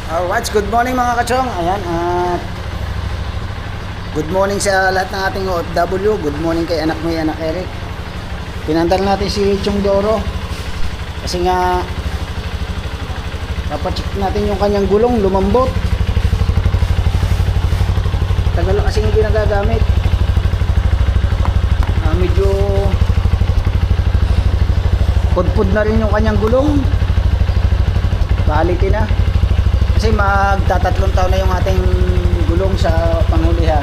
Alright, good morning mga kachong. Ayan, at good morning sa lahat ng ating OFW. Good morning kay anak mo, anak Eric. Pinandar natin si Chong Doro kasi nga papacheck natin yung kanyang gulong, lumambot. Tagal kasi hindi nagagamit. Medyo pudpud na rin yung kanyang gulong. Quality na. Kasi magtatatlong taon na yung ating gulong sa panghulihan.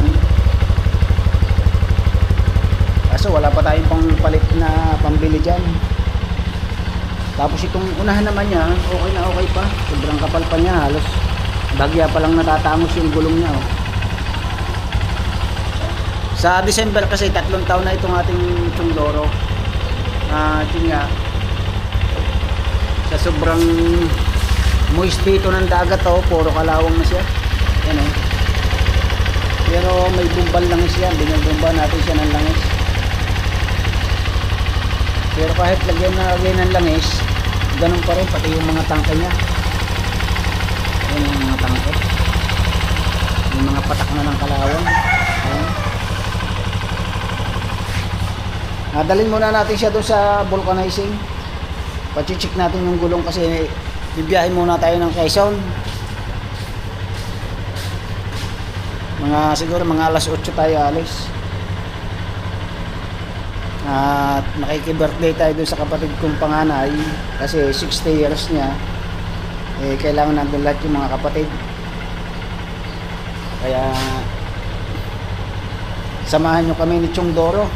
Kaso wala pa tayong pangpalit na pambili dyan. Tapos itong unahan naman niya, okay na okay pa. Sobrang kapal pa niya, halos bagya pa lang natatamos yung gulong niya. Oh. Sa December kasi 3 taon na itong ating Chong Doro. Yun nga, sa sobrang moist dito ng dagat, puro kalawang na siya. Yan o. Pero may bumbal langis yan. Binabumba natin siya ng langis. Pero kahit lagyan ng langis, ganun pa rin, pati yung mga tangke niya. Yan yung mga tangke. Yung mga patak na ng kalawang. Ayan. Dalhin muna natin siya doon sa vulcanizing. Pachichik natin yung gulong kasi bibiyahin muna tayo ng Quezon. Siguro mga alas 8 tayo alis. At nakiki-birthday tayo dun sa kapatid kong panganay kasi 60 years niya. Kailangan nandun lahat yung mga kapatid. Kaya samahan nyo kami ni Chong Doro.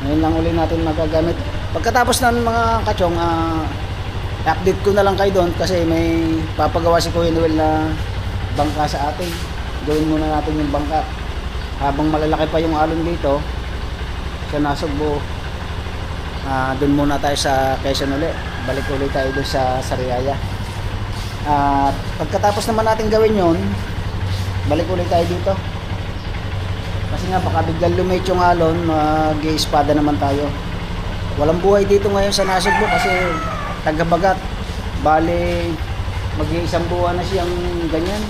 Ngayon lang uli natin magagamit. Pagkatapos ng mga kachong, update ko na lang kayo doon kasi may papagawa si Kuya Noel na bangka sa atin. Gawin muna natin yung bangka habang malalaki pa yung alon dito sa Nasugbo. Doon muna tayo sa Quezon ulit, balik ulit tayo doon sa Sariaya. At pagkatapos naman natin gawin yon, balik ulit tayo dito kasi nga baka biglang lumit yung alon, mag-i-espada naman tayo. Walang buhay dito ngayon sa Nasugbo kasi tagabagat. Bale, mag-iisang buwan na siyang ganyan.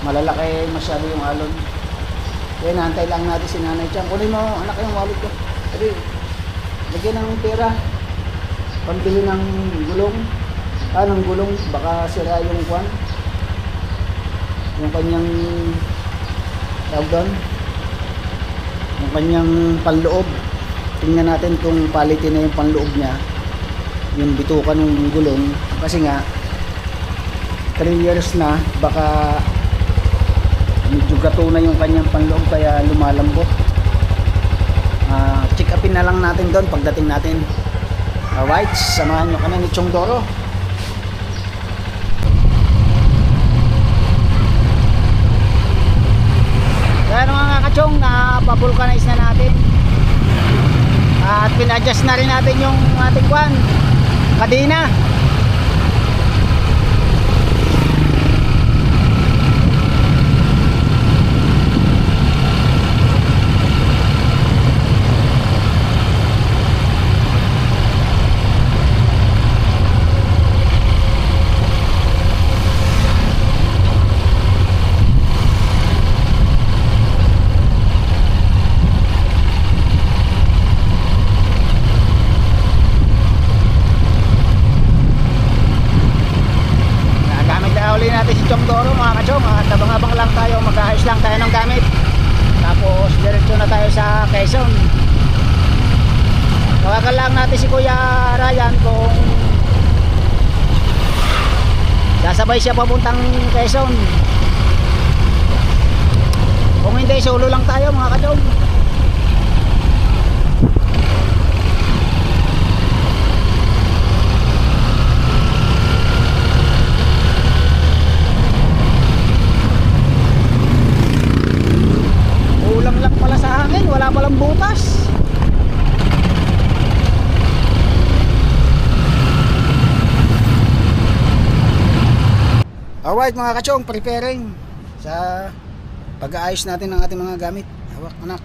Malalaki masyado yung alon. Kaya naantay lang natin si Nanay Chang. Kunin mo, anak, yung wallet ko. Sabi, lagyan ng pera. Pambili ng gulong. Ng gulong. Baka sira yung kwan. Yung kanyang tawag doon. Yung kanyang panloob. Tingnan natin kung quality na yung panloob niya. Yung bitukan ng gulong kasi nga 3 years na, baka medyo gato na yung kanyang panloob kaya lumalambot. Check upin na lang natin doon pagdating natin. Alright, samahan nyo kami ni Chong Doro. Kaya mga kachong, napapulcanize na natin at pin-adjust na rin natin yung ating kwan kadena. Natin si Chong Doro mga kachong, at abang-abang lang tayo, mag-ayos lang tayo ng gamit, tapos diretso na tayo sa Quezon. Tawagan lang natin si Kuya Ryan kung sasabay siya papuntang Quezon. Kung hindi, solo lang tayo mga kachong. Wala palang butas. Alright mga kachong, preparing sa pag-aayos natin ng ating mga gamit. Hawak anak.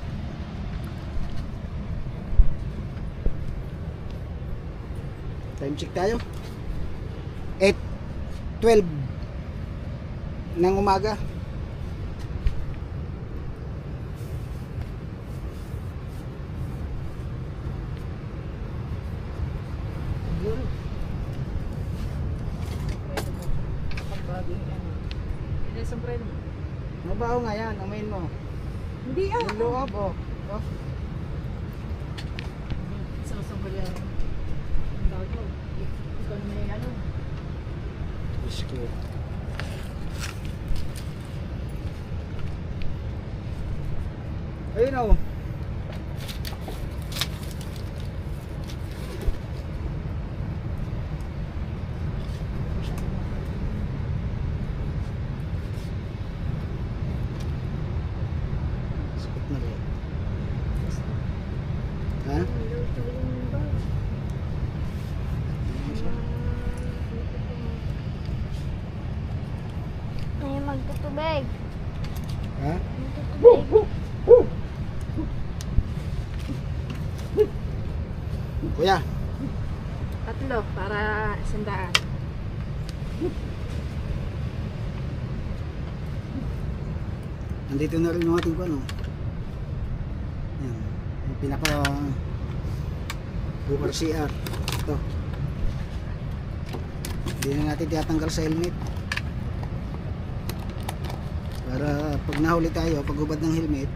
Time check tayo. 8 12 ng umaga. Mabaho nga yan, amoyin mo. Hindi Yung loob, oh. Oh. Isasambal yan. Ang bago. Ikaw na may ano. Bisko. Ayun oh. Sakit na rin. Ha? Ay, magtutubig. Ha? Magtutubig. Kuya, Tatlo para 100. nandito na rin yung ating ano. Yan. Yung pinaka Bukar CR. Ito. Hindi na natin tinatanggal sa helmet. Para pag nahuli tayo, pag hubad ng helmet,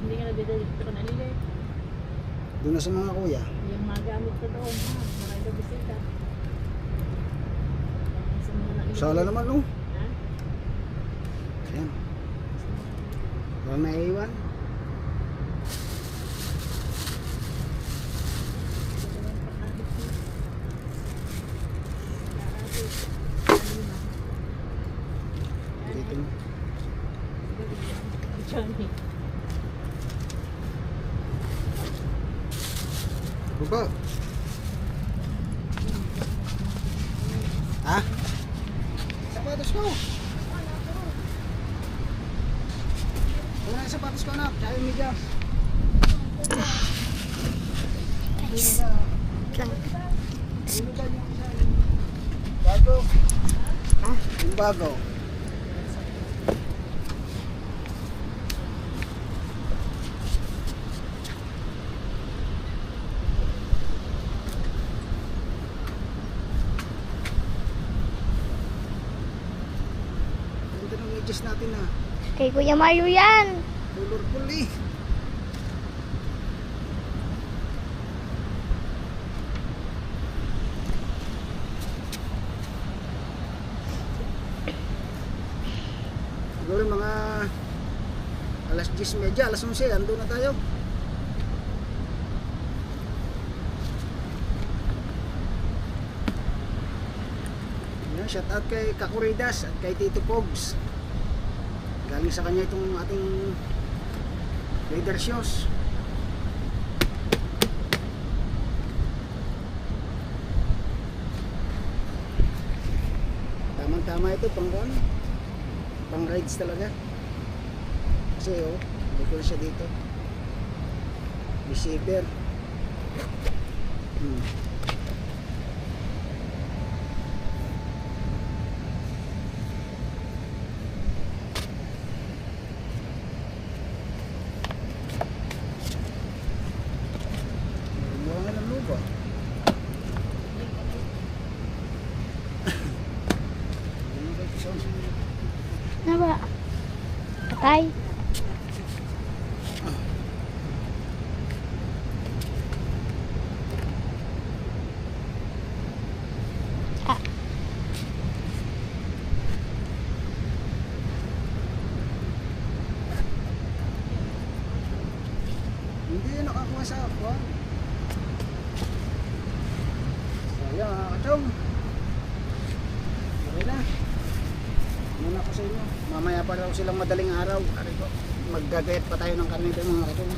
Hindi ka na dito ka nalili. doon na sa mga kuya. Yung magamit ko doon. Marami na bisita. Sala naman oh. Ha? Yan. Parang naiiwan. Dito na. Johnny. Baba. Ha? Sapatos ko. Wala na sapatos ko na. Tsaka yung medyas. Bago. Yung bago. Ganda ng medyas natin na. Kay Kuya Mario yan. Colorful eh. Siguro mga alas 10:30, alas 11, andun na tayo. Yan, shout out kay Kakuridas at kay Tito Pogs. Galing sa kanya itong ating Raider shoes. Tamang-tama ito pang rides talaga. Kasi oh, bukol siya dito. Receiver. Buwangan ng lupa. Ano ba? Patay. Ah, Hindi yan nakakuha sa aqua. Sayang mga kachong. Okay na. Muna ko sa inyo. Mamaya pa raw silang madaling araw. Ari ko, maggagayat pa tayo ng karnito mga kachong.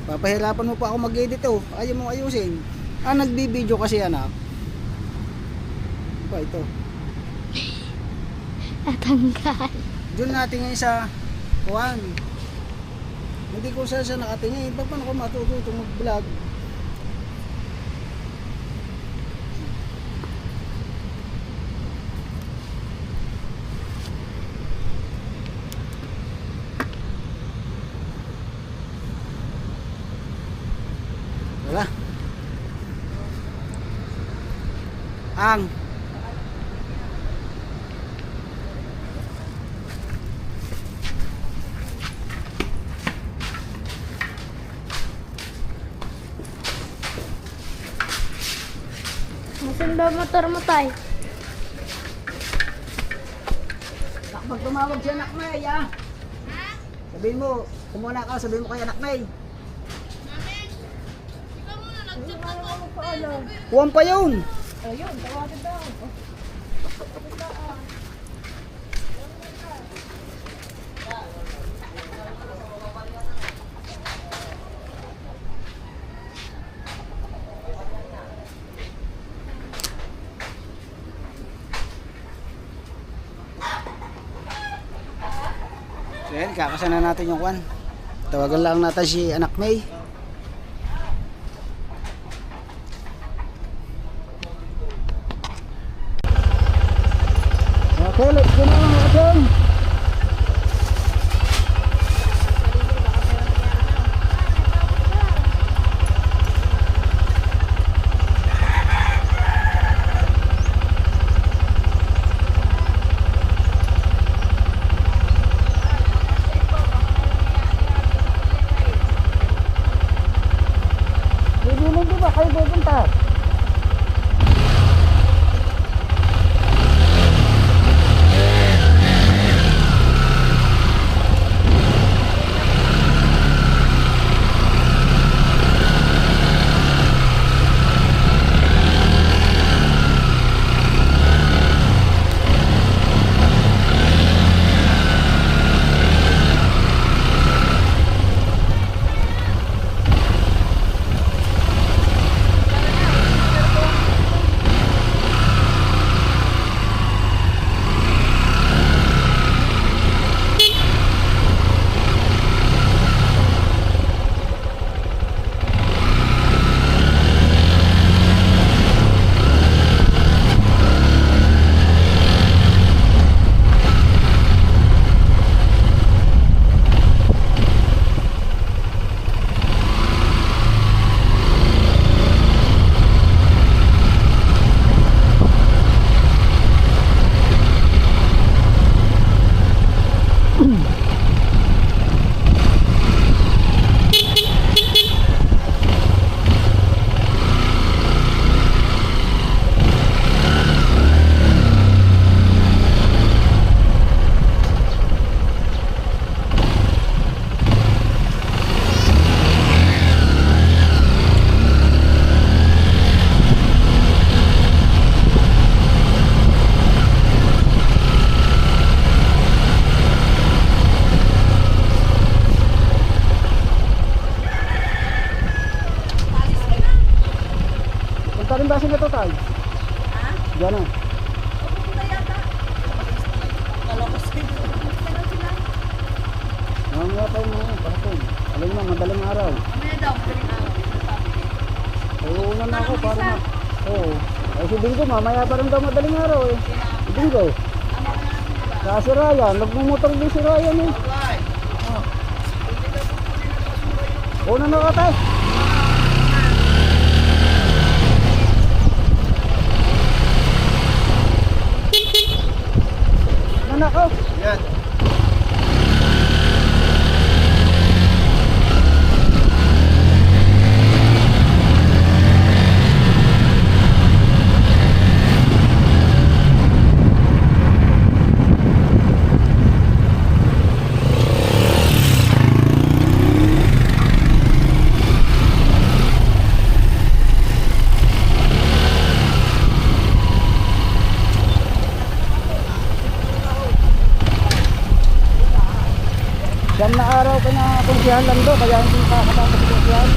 Papahirapan mo pa ako mag-edit oh. Ayaw mo ayusin. Nagbibideo kasi anak. Pa ito. natanggal. Doon natin ngayon sa kuhan. Hindi ko siya nakatingin. Paano ko matututo mag-vlog? Wala. Ang Masan ba motor mo tay? pag tumawag si anak May, ah. Sabihin mo, kumuna ka, sabihin mo kay anak May. Kuwan pa yun. Ayun, tawagin daw. So yan, kakasana natin yung kwan. Tawagan lang natin si anak May. Okay, let's go na mga kachong. Bibilin di ba kayo pupunta? Punta rin ba sila to tayo? Ha? Diyan na. Mamaya pa yung mga parang. Alam mo, madaling araw. Mamaya daw, madaling araw. Oo, una na ako para na. Oo. Ay si Bingo, mamaya pa rin daw madaling araw eh. Si Bingo. Kaya si Ryan, nagmumotor din si Ryan eh. Una na ka tayo. Anak ko. Yan. Siyam na araw ka na kungsihan lang do, kaya hindi pa kasama sa kungsihan.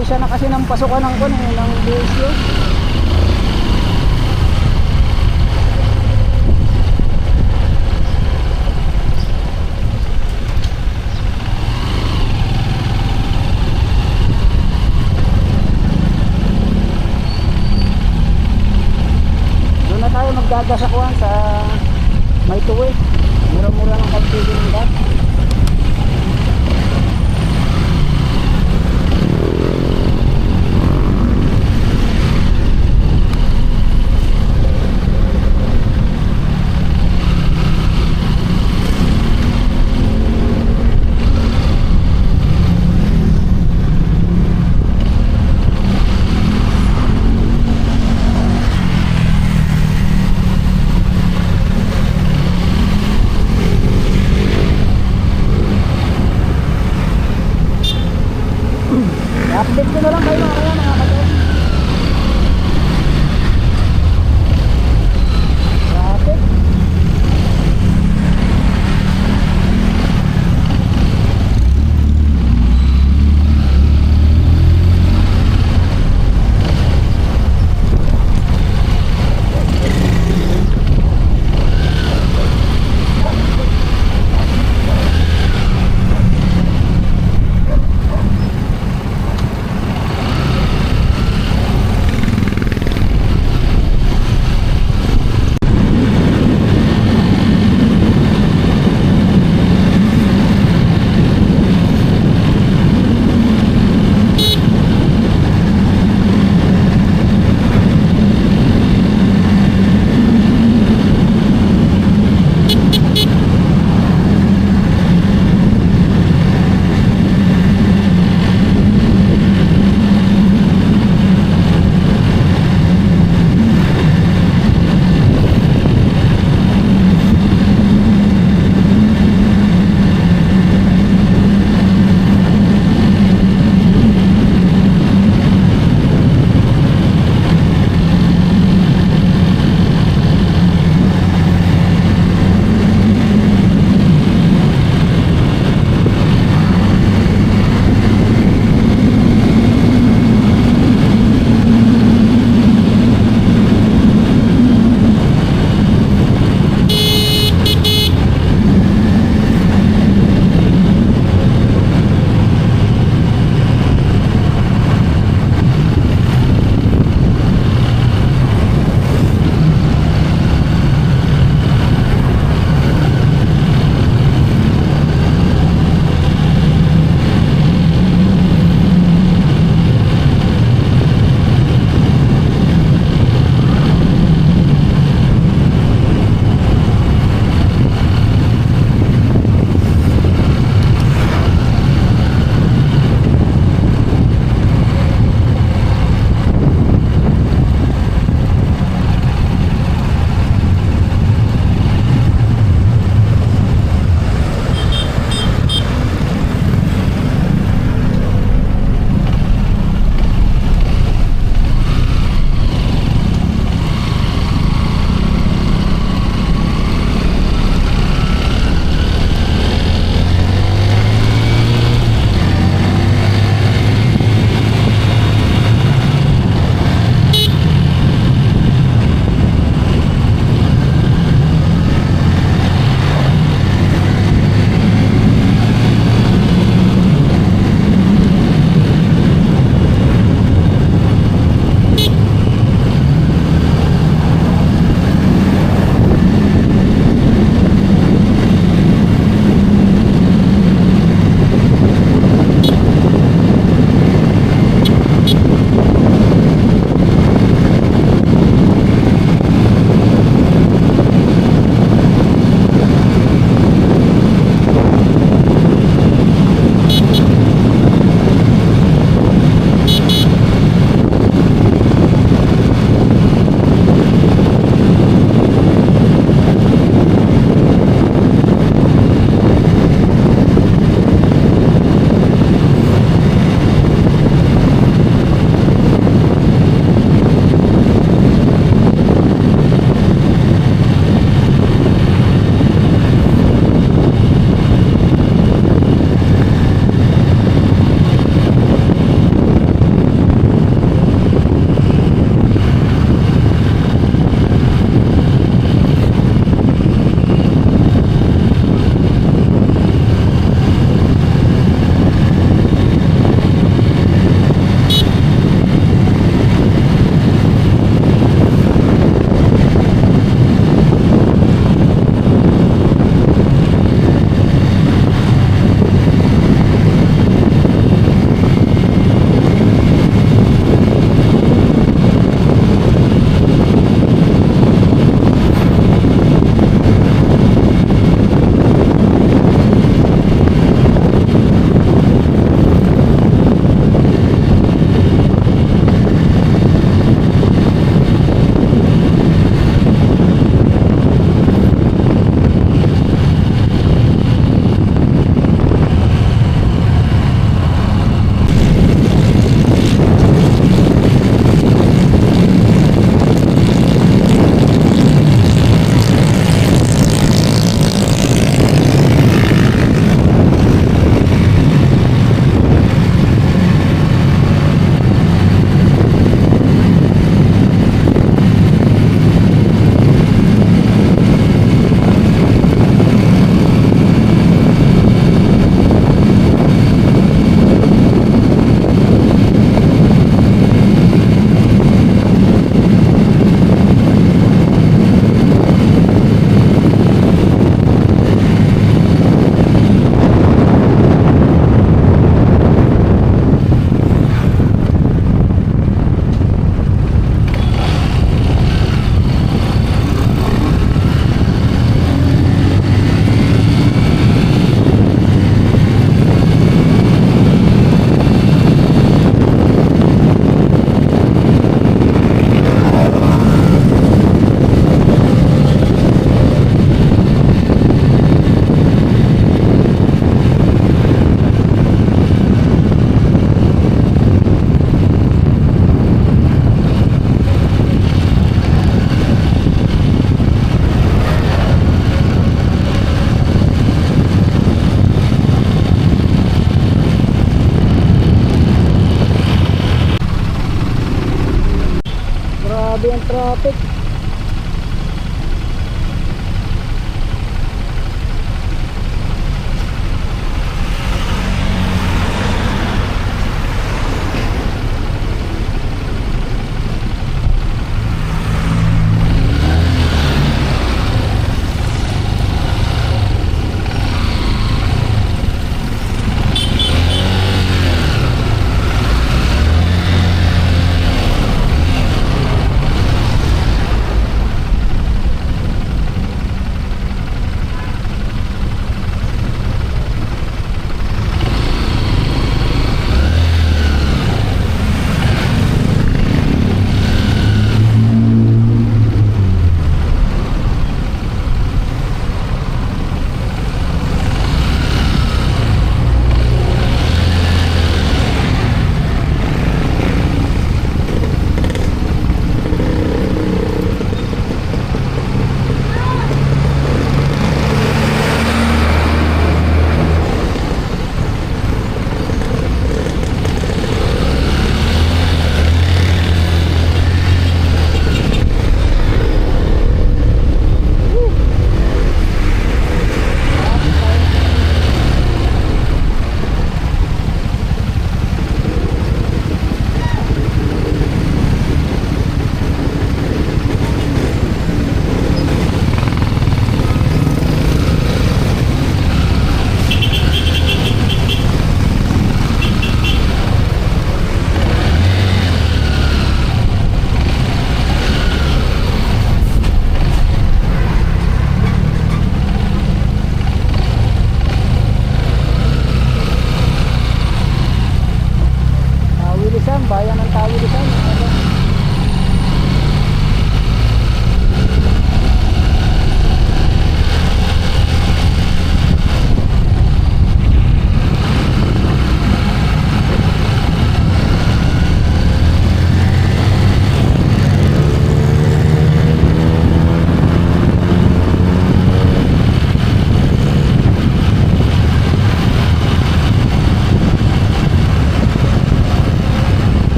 Umpisa na kasi ng pasukan ng kun eh, ng BSU. Doon na tayo magdadasakuan sa may tuwi. Mura-mura ng kalpili nila.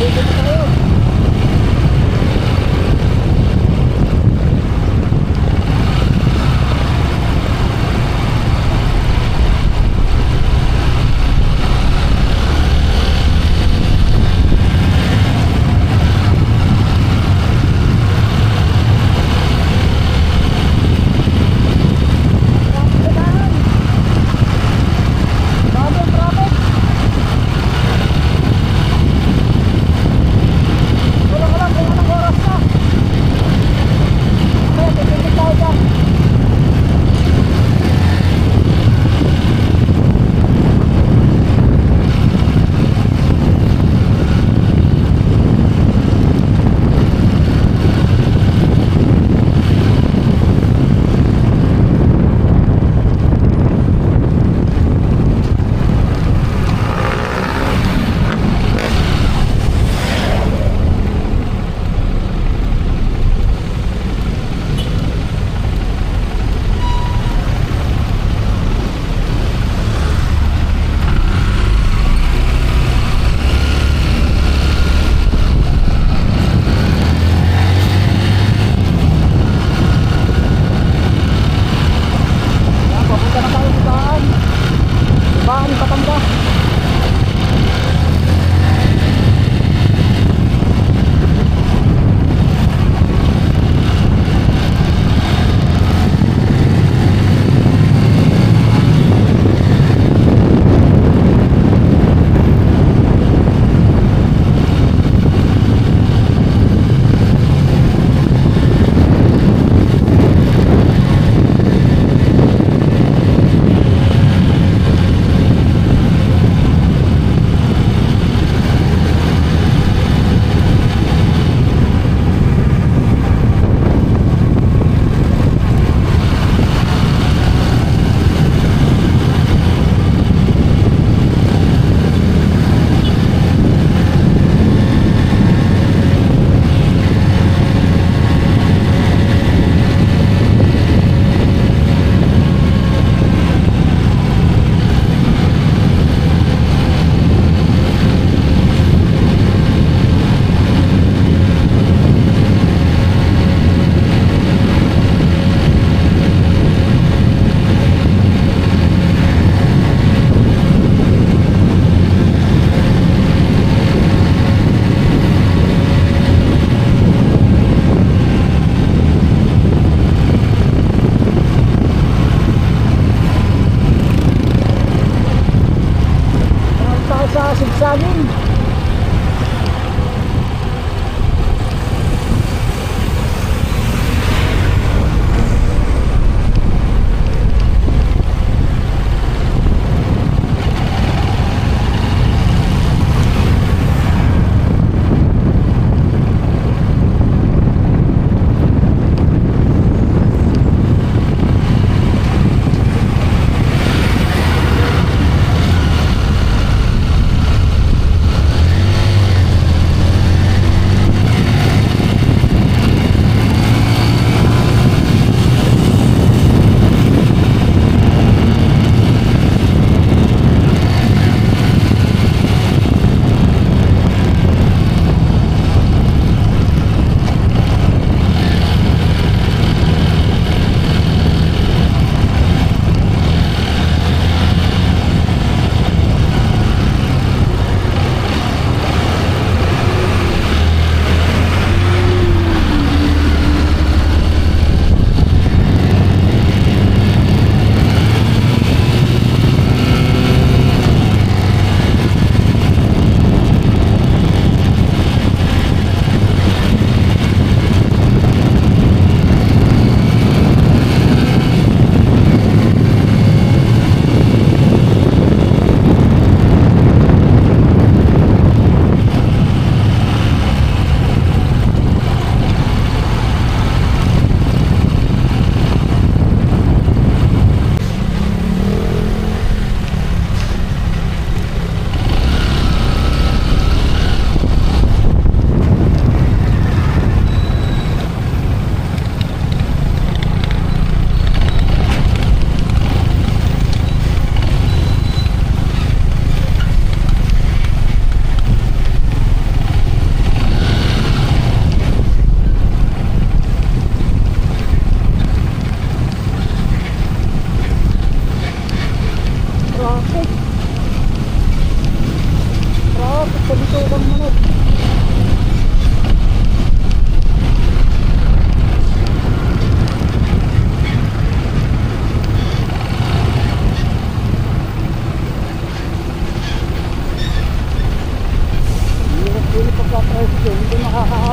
ikot na tayo.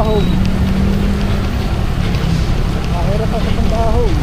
dahon. Mahirap pa sa pandahon.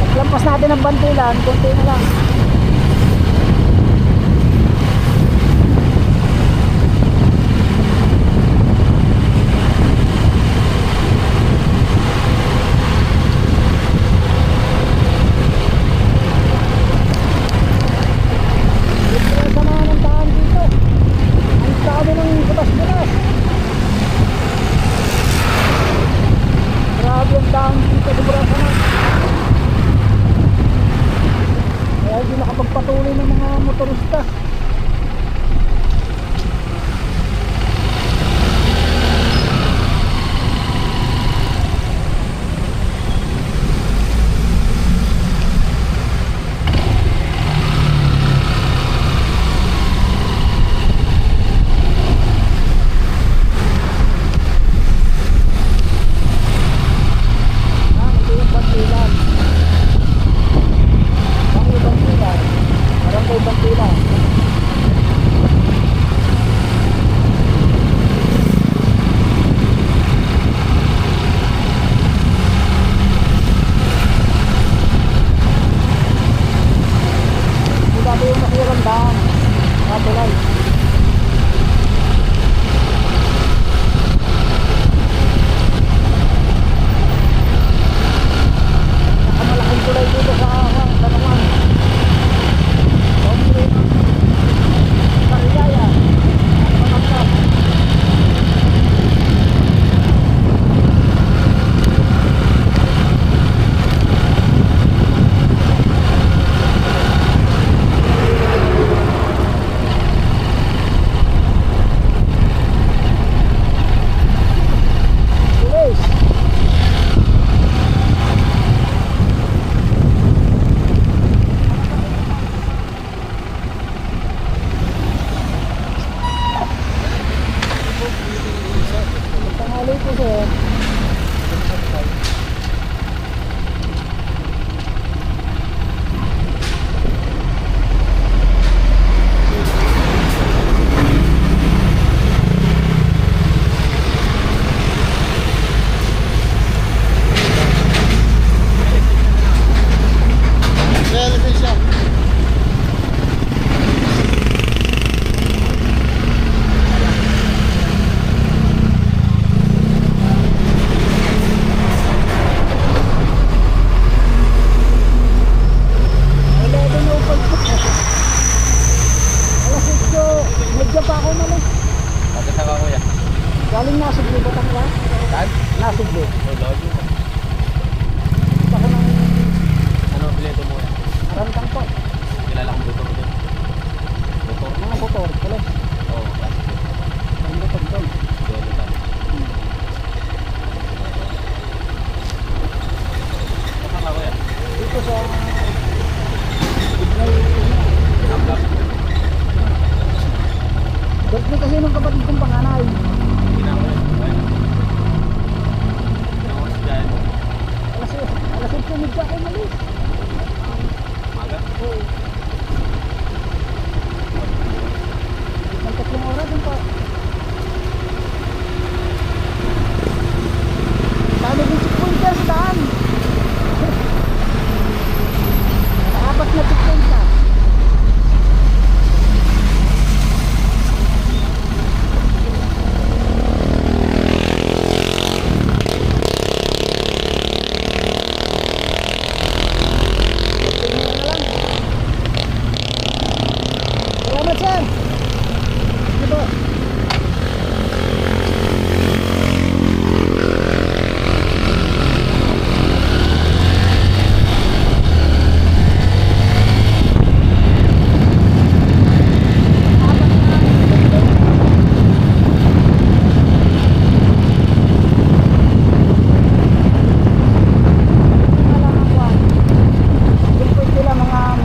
Paglampas natin ang bantilan, konti na lang. Nakapagpatuloy ng mga motorista.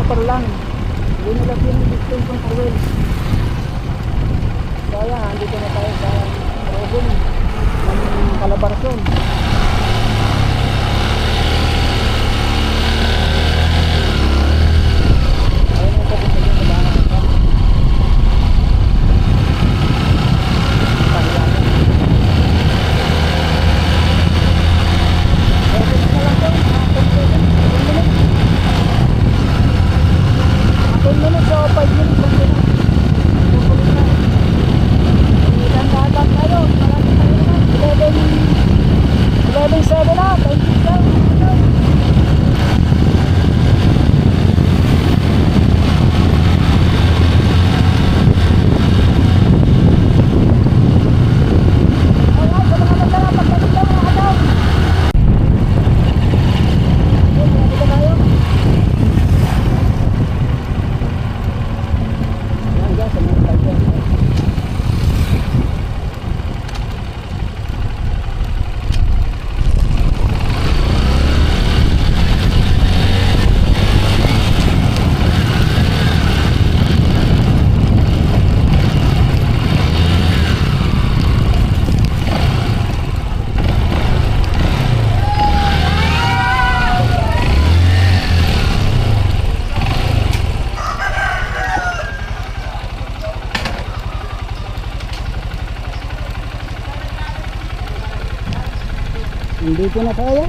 wiper lang. Hindi nilagyan ng distance ng fuel. Kaya, andito na tayo sa Robin ng Calabarzon. Ayun ang pagpunta dyan sa bahay ng truck. Pahilagan. Okay na lang daw, mga 10 minutes o 5 minutes lang din. Tutuloy na. Ilan lahat tayo. Marami tayo naman. 11-7 na. 26 lang. Alright, sa mga magdala, pagdating daw mga kataw. Okay, malapit na tayo. Yan guys, sa mga tayo. Dito na tayo.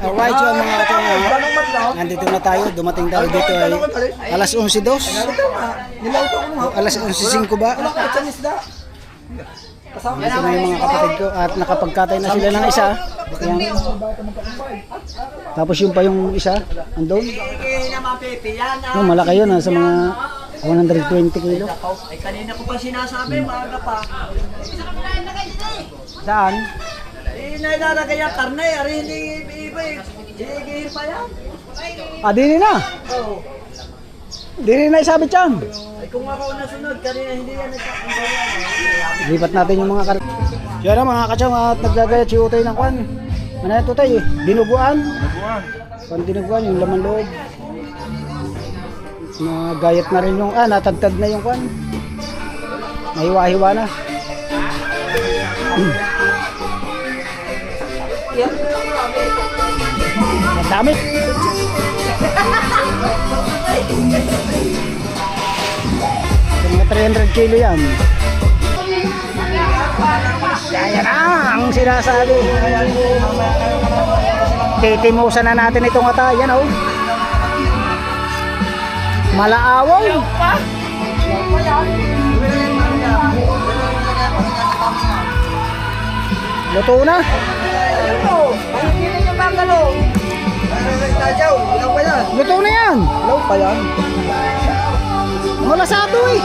Alright, so mga katong, nandito na tayo. Dumating tayo dito ay alas 11:02. Alas 11:05 ba? Ito na yung mga kapatid ko at nakapagkatay na sila ng isa. Ayan. Tapos yung pa yung isa, andun. No, malaki yun, sa mga 120 kilo. Ay, kanina ko pa sinasabi, maaga pa. Saan? Eh, nailalagay ang karne, ari hindi iba eh. Hihigihir pa yan. Ah, dini na. Oo. Dini na isabit yan. Ay, kung ako nasunod, kanina hindi yan nagkakagawa. Lipat natin yung mga Yan na mga katsang at naggagayat si Utay ng kwan. Ano yan Utay? Dinuguan? Kwan dinuguan, yung laman loob. Nagayat na rin yung, natagtag na yung kwan. Nahiwa-hiwa na. Madamit. Mga 300 kilo yan. Kaya na ang sinasabi. Titimusan na natin itong ata. Yan oh. Malaawaw. Luto na. Luto na yan. Hello pa yan. Wala sa ato eh.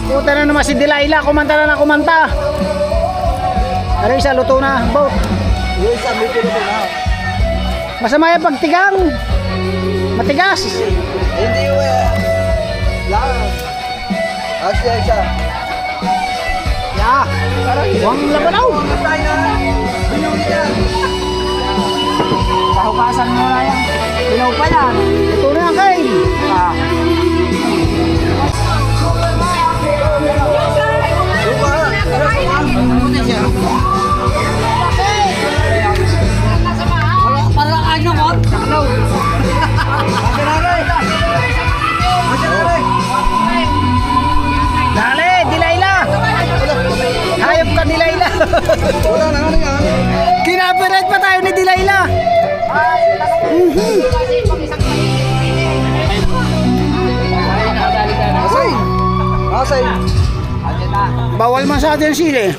Puta na naman si Delilah. Kumanta na kumanta. Pero isa luto na. Boat. Yung isa, may pinuto na. Masama yung pagtigang. Matigas. Hindi yung lahat. Asya isa. Ya. Huwag labanaw. Pahukasan mo na yan. Pinaw pa yan. Luto na yan kay. Para ano mo? Taklaw. Dali, Delilah. Hayop ka Delilah. Kinapirat pa tayo ni Delilah. Asay. Bawal man sa atin sili.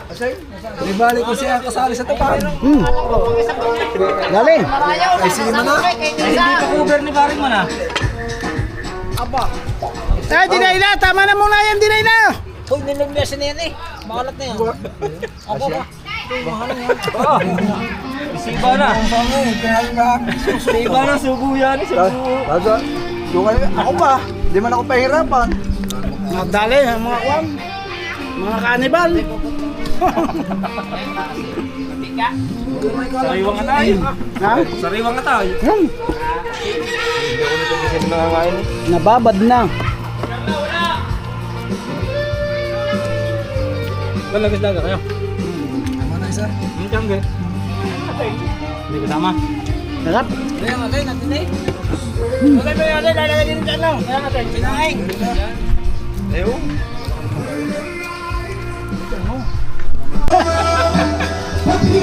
Asay. Ibalik ko siya kasali sa tapat. Dali. Ay, sige mo na. Hindi pa cover ni Baring mo na. Aba. Ay, Delilah. Tama na muna yan, Delilah. Uy, nilagmesa na yan eh. Makalat na yan. Aba ba? Mahal na yan. Siba na. Siba na, subo yan. Subo. Yung ako ba? Hindi man ako pahirapan. Mga dali, mga kwan. Mga kanibal. Sariwang nga tayo. Ha? Sariwang nga tayo. Hmm. Hindi ako nito kasi nangangain. Nababad na. Lalagis lang kayo. Tama na isa. Tiyangge. Hindi kasama. Sarap. Kaya nga tayo, natin eh. Okay ba yan? Lalagay din dyan lang. Kaya nga tayo, pinaing. Eyo.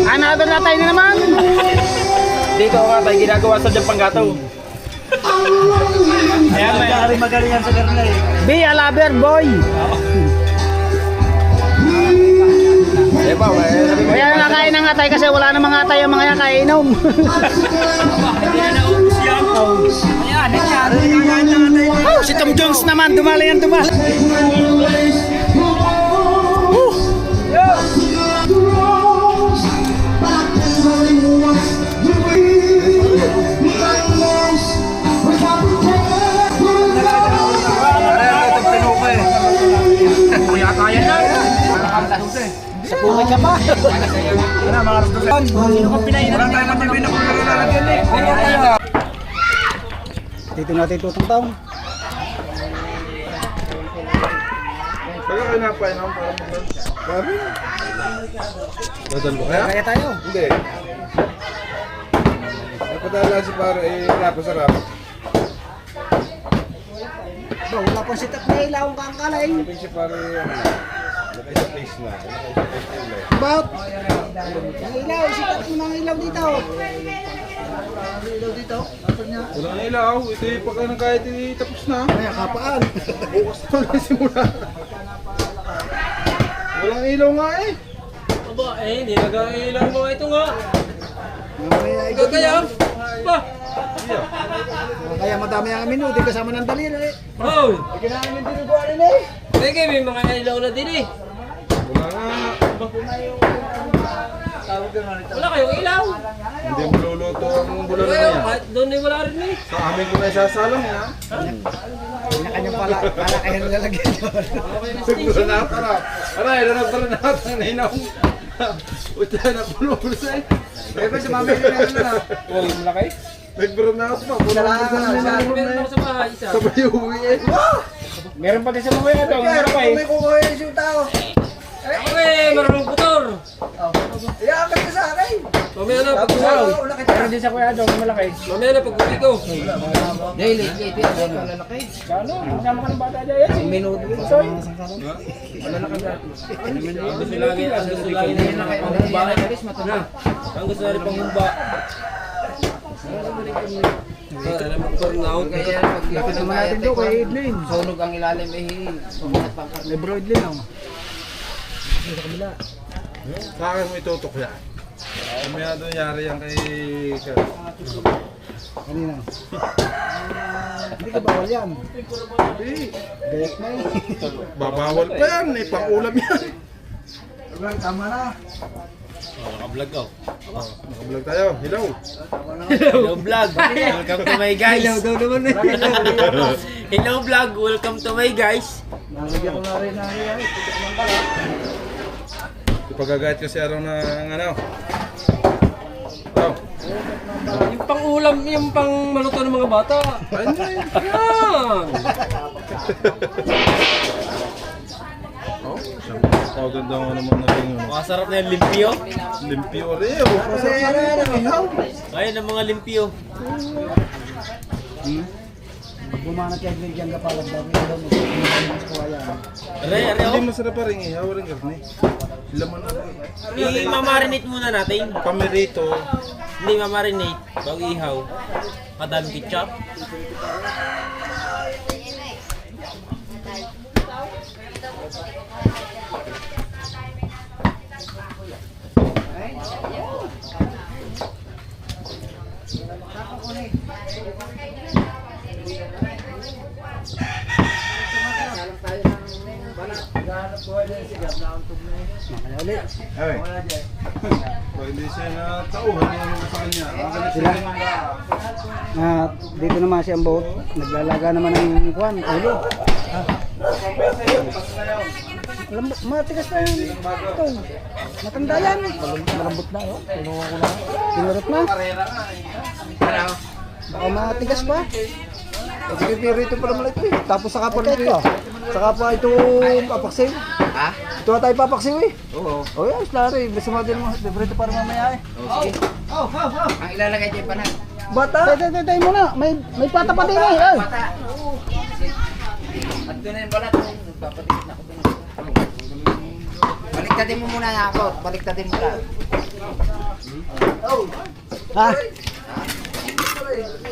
Another na tayo na naman. Dito nga tayo ginagawa sa dyan panggataw. Ayan, may Magaling yan sa garnay. Be a lover boy. Eh ba, Kaya nakain na nga tayo kasi wala namang nga tayo mga yan kainom. hindi na naubos yan. Ayan, Oh, si Tom Jones naman, dumali yan, dumali. Kaya kaya na. Sa kumay ka pa. Ano, mga restaurant? Sino kong pinainan? Wala tayong matibin na kung lalagyan eh. Dito natin tutong Kaya kayo napainom para mag-lunch. Grabe. Dadal mo kaya? Kaya tayo. Hindi. Napadala si pare eh, napasarap. Ba, wala pang sitat na ilaw ang kangkalay. Sabi si pare, nakay sa place na. Nakay sa place na ulit. About. Ang ilaw, sitat mo ng ilaw dito. Ilaw dito. Walang ilaw. Ito yung pagka ng kahit tapos na. Kaya kapaan. Bukas na ulit simula. Walang ilaw nga eh. Aba, eh, hindi nag-ilang mo ito nga. Mamaya Kaya, ba? Kaya madami ang amin, di kasama ng daliri. Oh! Kinain yung dinuguan nila eh. Sige, may mga ilaw na din eh. Wala nga. Wala kayong ilaw. Hindi mo luluto ang bulan na Kaya, yan. kahit doon ay wala rin eh. Sa amin ko na isasalang ha. Kanya-kanyang pala kayo nilalagyan doon. Siguro na tara. Aray, nanagpala natin na inaw. Uta na pulo eh. Pero sa mami nila na. Oh, yung malaki? Nagbara na ako pa. Pulo Meron ako sa bahay, isa. Sabay uwi eh. Meron pa din sa mga ito, meron pa eh. May kukuha yung tao. Ako eh, marunong putor. Iyakan ka sa akin. Mamaya na pag-usaw. Meron din sa kuya doon, malaki. Mamaya na pag-uwi ko. Daily, late yan. Malalaki. Ano? Kasama ka ng bata dyan. Minuto. Sorry. Ang gusto lagi na yung humba. Ang gusto na rin pang humba. Alam mo, burnout. Lapit naman natin doon kay Edlin. Sunog ang ilalim eh. Pumunat pang May bro Edlin oh. Sa akin mo itutok yan. Kumaya doon yari yan kay... Kanina. Hindi ka bawal yan. Gayak na eh. Babawal pa yan. Ipang-ulam yan. Tama na. Naka-vlog ako. Nakablog tayo. Hello. Hello vlog. Welcome to my guys. Hello daw naman eh. Hello vlog. Welcome to my guys. Nalagyan ko na rin na yan. Ipagagayat kasi araw ng ano. Oh. Yung pang-ulam, yung pang-maluto ng mga bata. Yan. Oh, ganda nga naman na rin. Masarap na yung limpyo. Limpyo rin. Kasi Ayun ang mga limpyo. Pag bumanat yung Edlin dyan kapalag dami na daw mas kuha yan. Are hindi oh. masarap pa rin ihaw rin karne. Sila man I-mamarinate muna natin. pamirito. Hindi mamarinate. Bago ihaw. Madaming ketchup. Makaya ulit. Ay. So, hindi siya natauhan yung sa kanya. Ang galit Sila? sila mga... At dito naman si Ambot, naglalaga naman ng kuwan, ulo. Matigas na yan. Ito. Matanda yan. Malambot na, oh. Pinuha ko na. Pinurot na. Baka matigas pa. Sige, rito pala mula ito eh. Tapos saka pa Ito. Saka pa ito papaksiw. Ha? Ito na tayo papaksiw eh. Oo. O yan, slari. Basta mo din mo. Rito para mamaya eh. Sige. Ang ilalagay dyan pa na. Bata! Tay muna. May pata pa din eh. Ay. Bata. At doon na yung balat. Nagpapatikit na ako doon. Baliktadin mo muna na ako. Baliktadin mo na. Ha?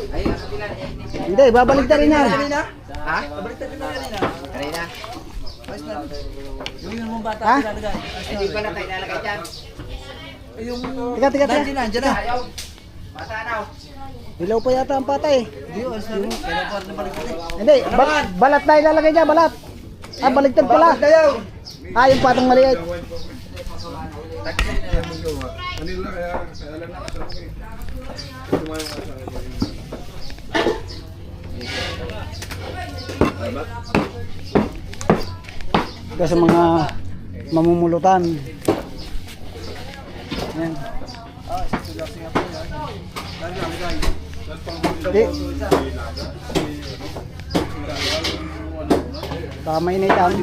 Ayun, sa pila. Hindi, babalik na rin yan. Ha? Kanina. Yung mong bata Ha? ilalagay. Hindi ko na tayo ilalagay dyan. Yung... Teka. Nandiyan na. Ayaw. Bata na. Hilaw pa yata ang pata eh. Hindi yun, slari. Kailan pa rin balik ito eh. Hindi, balat na ilalagay niya, balat. Ah, baligtad pala. Ah, yung patang maliit. Manila kaya alam na sa akin. Tumayo nga sa akin. Ito sa mga mamumulutan. Yan. Di. Tama init yan.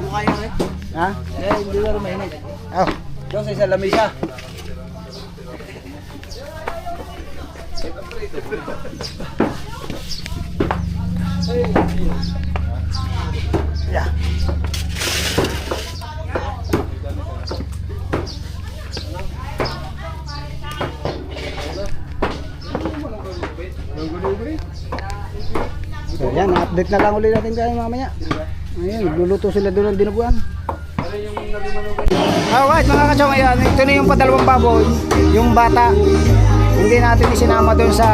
Ha? Hindi na rin mainit. Oh. Doon sa isang lamisa. Yeah. So yan, update na lang ulit natin kayo mamaya. Ayun, luluto sila doon ng dinuguan. Alright mga kachong, ayan, ito na yung padalawang baboy. Yung bata, hindi natin isinama doon sa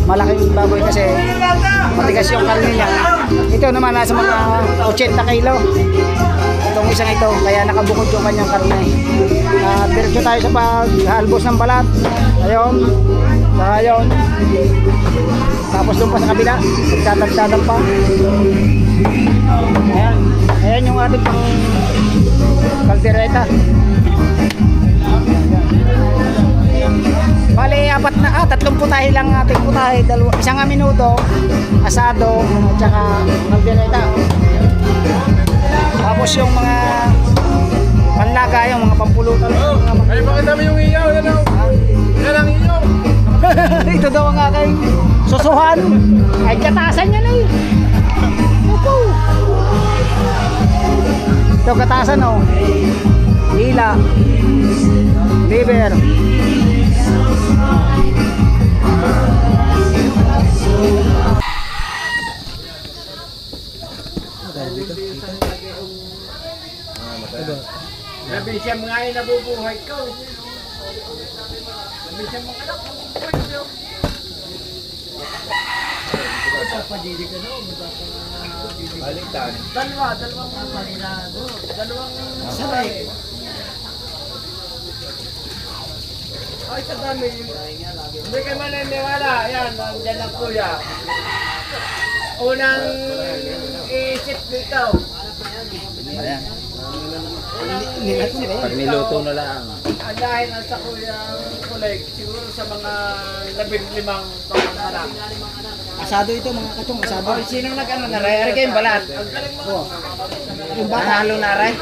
malaking baboy kasi matigas yung karne niya. Ito naman nasa mga 80 kilo. Itong isang ito, kaya nakabukod yung kanyang karne. Diretso tayo sa paghalbos ng balat. Ayun, saka yun. Tapos doon pa sa kabila, magtatagdagan pa. Ayan, ayan yung ating pang kaldereta. Bali, tatlong putahe lang ating putahe. Isang minuto, asado, at saka kaldereta. Tapos yung mga panlaga, yung mga pampulutan. Ay, bakit namin yung iyaw? Yan ang... Yan ang iyaw! Ito daw ang aking susuhan. Ay, katasan niya na eh. Opo. Ito katasan oh. Hila. Liver. Sabi siya mga ay nabubuhay ko. Sabi siya mga anak nabubuhay ko. Baliktad. Dalawang marinado. Dalawang sanay. Ay, kadami. Hindi kayo maniniwala. Yan, nandiyan ang kuya. Unang isip dito. Ayan. Pag niluto na lang. Dahil sa kuya kulig, siguro sa mga 15 panganak. Asado ito mga kachong, asado. Oh, sinong nag-ano na ray? Ari kayong balat. Oh. Yung halo na ray?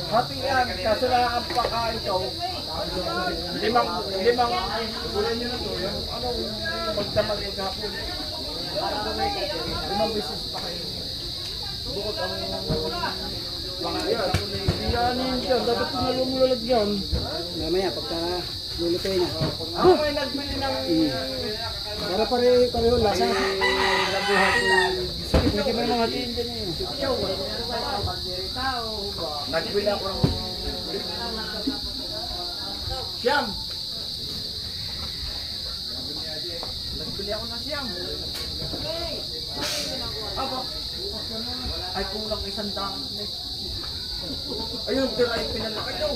Hati yan, kaso lang ang pakain ko. Limang, ulan nyo na to, yung ano, magdamag yung hapon. Limang beses pa kayo. Bukod ang pakain. Iyanin dyan, dapat kung nalumulalagyan. Mamaya, pagka lulutuin na. Ako ay nagbili ng... Para pareho lasa. Nabuhay ko. Pwede mo naman hatiin dyan eh. Nagbili ako ng siyam. Nagbili ako ng siyam. Aba. Ay, kulang 100. Ayun, tira yung pinalaki daw.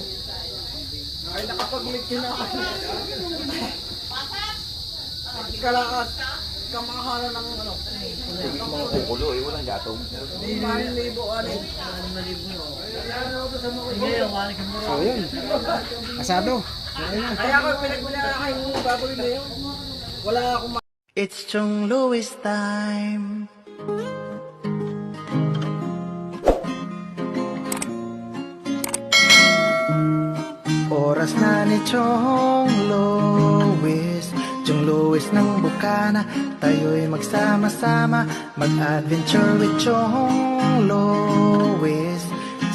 Ay, nakapag-late na ako. Kalakas. Kamahalan ng ano. Kukulo eh, walang gatong. 5,000 ano. So yun. Asado. Kaya ako pinagbulaan kayo yung baboy na yun. Wala akong It's Chong Louis time. Oras na ni Chong Louis, Chong Louis ng Bukana. Tayo'y magsama-sama, mag-adventure with Chong Louis.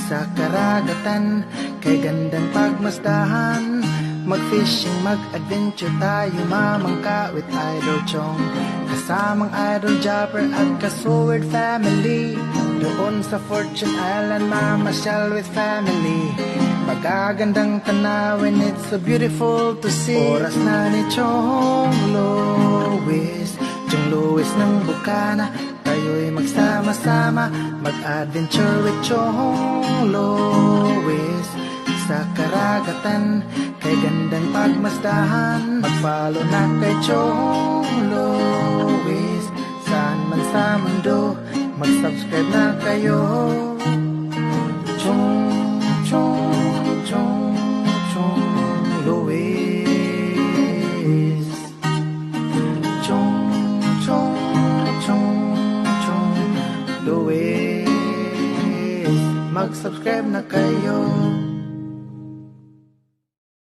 Sa karagatan, kay gandang pagmasdahan, mag-fishing, mag-adventure tayo, mamangka with Idol Chong. Kasamang Idol Jopper at Kasword family. Doon sa Fortune Island, mamasyal with family. Magagandang tanawin, it's so beautiful to see. Oras na ni Chong Louis, Chong Louis ng Bukana. Tayo'y magsama-sama, mag-adventure with Chong Louis. Sa karagatan, kay gandang pagmasdahan, mag-follow na kay Chong Louis. Saan man sa mundo, mag-subscribe na kayo. Chong, Chong, Chong, Chong Louis. Chong, Chong, Chong, Chong Louis. Mag-subscribe na kayo.